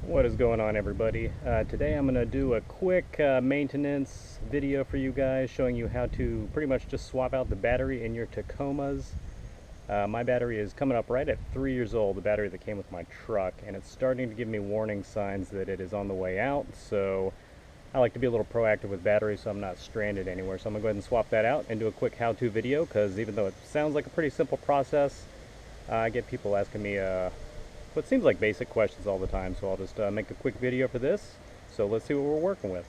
What is going on, everybody? Today I'm going to do a quick maintenance video for you guys showing you how to pretty much just swap out the battery in your Tacomas. My battery is coming up right at 3 years old, the battery that came with my truck, and it's starting to give me warning signs that it is on the way out. So I like to be a little proactive with batteries so I'm not stranded anywhere. So I'm going to go ahead and swap that out and do a quick how-to video, because even though it sounds like a pretty simple process, I get people asking me what seems like basic questions all the time, so I'll just make a quick video for this. So let's see what we're working with.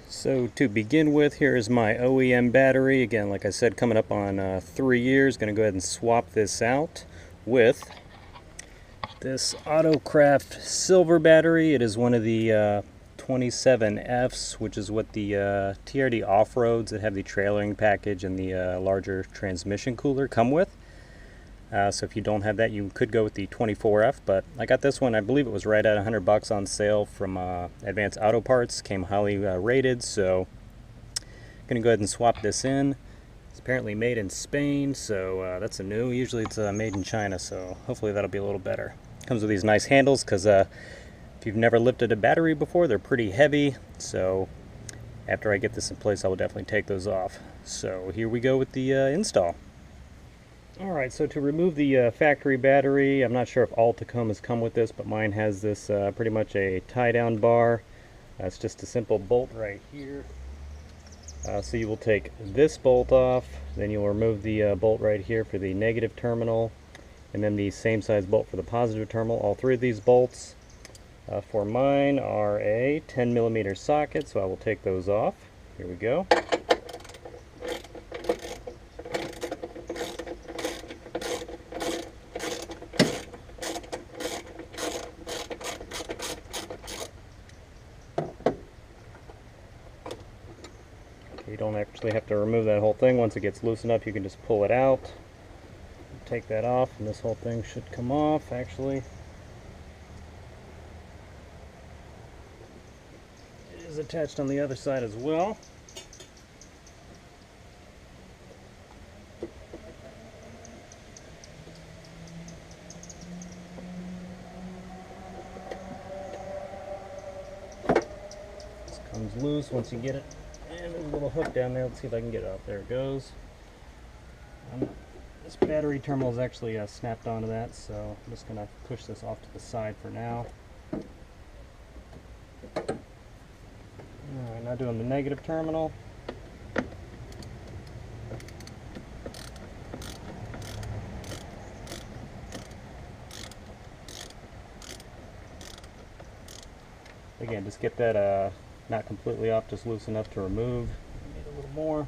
So to begin with, here is my OEM battery. Again, like I said, coming up on 3 years. Going to go ahead and swap this out with this Autocraft silver battery. It is one of the 27Fs, which is what the TRD off-roads that have the trailering package and the larger transmission cooler come with. So if you don't have that, you could go with the 24F, but I got this one, I believe it was right at $100 on sale from Advanced Auto Parts. Came highly rated, so I'm going to go ahead and swap this in. It's apparently made in Spain, so that's a new. Usually it's made in China, so hopefully that'll be a little better. Comes with these nice handles, because if you've never lifted a battery before, they're pretty heavy, so after I get this in place, I will definitely take those off. So here we go with the install. Alright, so to remove the factory battery, I'm not sure if all Tacomas come with this, but mine has this pretty much a tie-down bar. It's just a simple bolt right here. So you will take this bolt off, then you'll remove the bolt right here for the negative terminal, and then the same size bolt for the positive terminal. All three of these bolts for mine are a 10mm socket, so I will take those off. Here we go. You don't actually have to remove that whole thing. Once it gets loose enough, you can just pull it out, take that off, and this whole thing should come off. Actually, it is attached on the other side as well. This comes loose once you get it. And there's a little hook down there. Let's see if I can get it out. There it goes. This battery terminal is actually snapped onto that, so I'm just going to push this off to the side for now. Alright, now doing the negative terminal. Again, just get that not completely off, just loose enough to remove. Need a little more.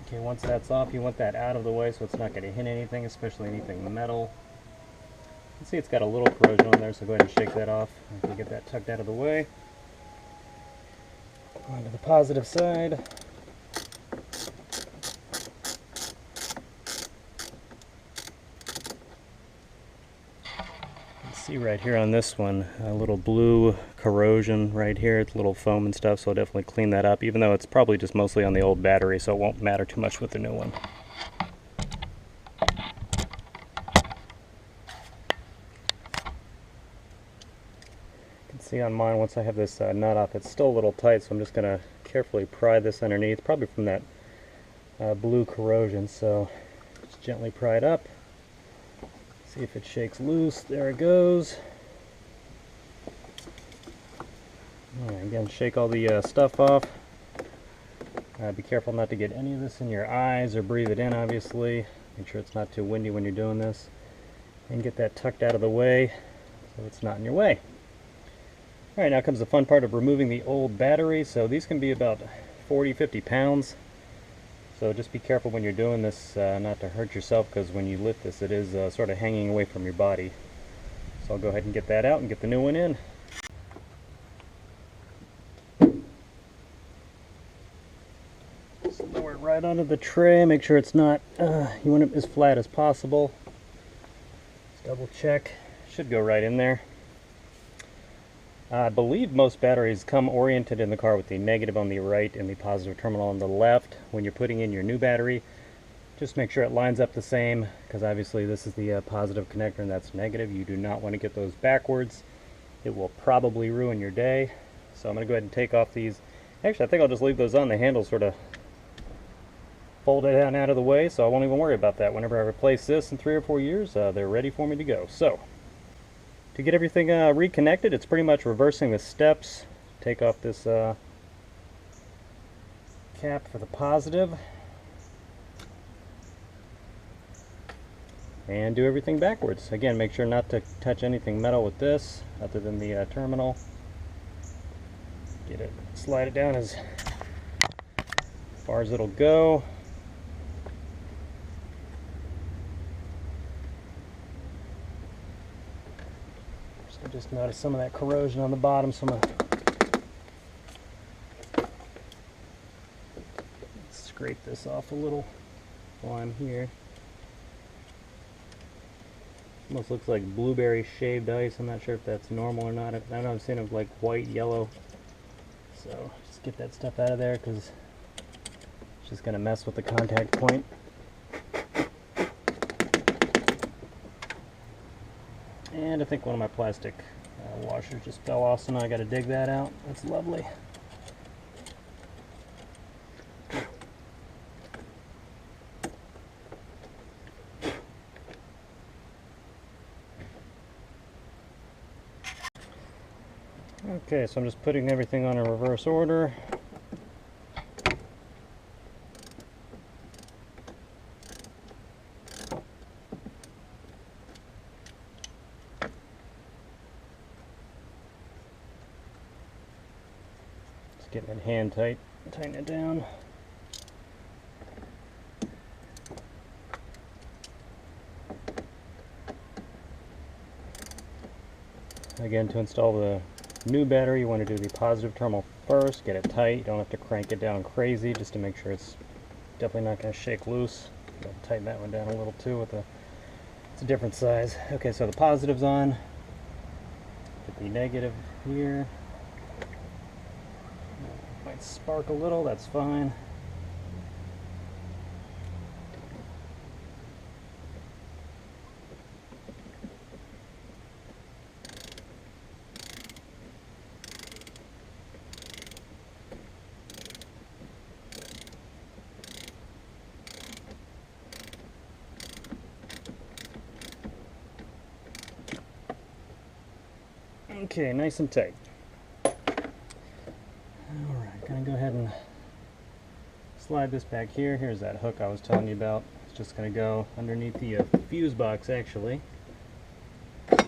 Okay, once that's off, you want that out of the way so it's not going to hit anything, especially anything metal. You can see it's got a little corrosion on there, so go ahead and shake that off. You can get that tucked out of the way. On to the positive side. See right here on this one, a little blue corrosion right here. It's a little foam and stuff, so I'll definitely clean that up, even though it's probably just mostly on the old battery, so it won't matter too much with the new one. You can see on mine, once I have this nut off, it's still a little tight, so I'm just going to carefully pry this underneath, probably from that blue corrosion, so just gently pry it up. See if it shakes loose. There it goes. Alright, again, shake all the stuff off. Be careful not to get any of this in your eyes or breathe it in, obviously. Make sure it's not too windy when you're doing this. And get that tucked out of the way so it's not in your way. Alright, now comes the fun part of removing the old battery. So these can be about 40-50 pounds. So just be careful when you're doing this not to hurt yourself, because when you lift this it is sort of hanging away from your body. So I'll go ahead and get that out and get the new one in. Just lower it right onto the tray, make sure it's not, you want it as flat as possible. Just double check, should go right in there. I believe most batteries come oriented in the car with the negative on the right and the positive terminal on the left. When you're putting in your new battery, just make sure it lines up the same, because obviously this is the positive connector and that's negative. You do not want to get those backwards. It will probably ruin your day. So I'm going to go ahead and take off these. Actually, I think I'll just leave those on. The handles sort of folded out of the way, so I won't even worry about that. Whenever I replace this in 3 or 4 years, they're ready for me to go. So to get everything reconnected, it's pretty much reversing the steps. Take off this cap for the positive and do everything backwards. Again, make sure not to touch anything metal with this other than the terminal. Get it, slide it down as far as it'll go. I just noticed some of that corrosion on the bottom, so I'm going to scrape this off a little while I'm here. Almost looks like blueberry shaved ice. I'm not sure if that's normal or not. I know I've seen it like white, yellow. So just get that stuff out of there, because it's just going to mess with the contact point. And I think one of my plastic washers just fell off, so now I got to dig that out. That's lovely. Okay, so I'm just putting everything on a reverse order. Just getting it hand tight, tighten it down. Again, to install the new battery, you want to do the positive terminal first, get it tight. You don't have to crank it down crazy, just to make sure it's definitely not going to shake loose. Tighten that one down a little too with it's a different size. Okay, so the positive's on. Get the negative here. Might spark a little, that's fine. Okay, nice and tight. Alright, gonna go ahead and slide this back here. Here's that hook I was telling you about. It's just gonna go underneath the fuse box, actually. There's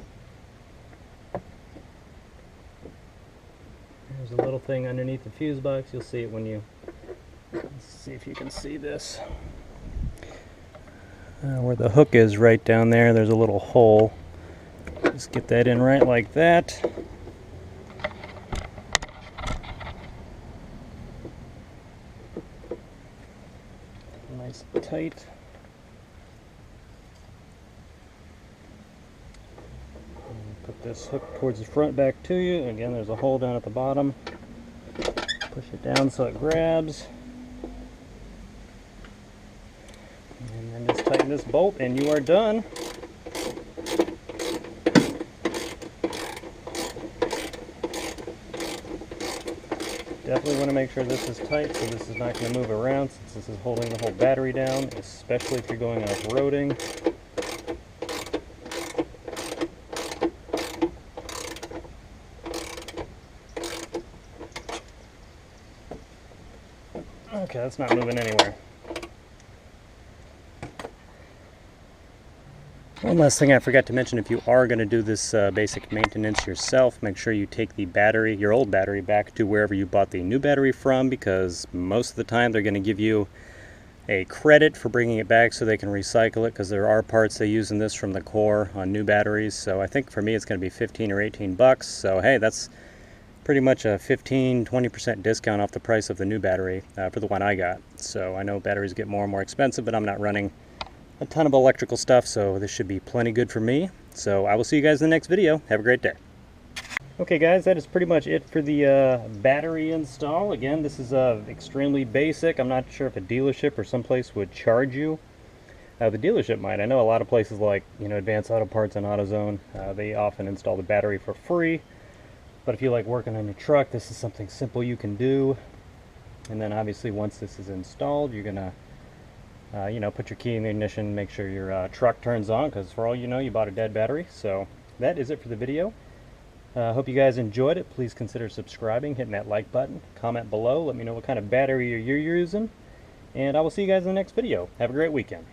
a little thing underneath the fuse box. You'll see it when you... Let's see if you can see this. Where the hook is right down there, there's a little hole. Just get that in right like that. Nice and tight. And put this hook towards the front back to you. Again, there's a hole down at the bottom. Push it down so it grabs. And then just tighten this bolt and you are done. Definitely want to make sure this is tight, so this is not going to move around, since this is holding the whole battery down, especially if you're going off-roading. Okay, that's not moving anywhere. One last thing I forgot to mention, if you are going to do this basic maintenance yourself, make sure you take the battery, your old battery, back to wherever you bought the new battery from, because most of the time they're going to give you a credit for bringing it back so they can recycle it, because there are parts they use in this from the core on new batteries. So I think for me it's going to be 15 or 18 bucks. So hey, that's pretty much a 15-20% discount off the price of the new battery for the one I got. So I know batteries get more and more expensive, but I'm not running a ton of electrical stuff, so this should be plenty good for me. So I will see you guys in the next video. Have a great day. Okay guys, that is pretty much it for the battery install. Again, this is extremely basic. I'm not sure if a dealership or someplace would charge you. The dealership might. I know a lot of places like, Advanced Auto Parts and AutoZone, they often install the battery for free. But if you like working on your truck, this is something simple you can do. And then obviously once this is installed, you're gonna put your key in the ignition, make sure your truck turns on, because for all you know, you bought a dead battery. So that is it for the video. Hope you guys enjoyed it. Please consider subscribing, hitting that like button, comment below, let me know what kind of battery you're using, and I will see you guys in the next video. Have a great weekend.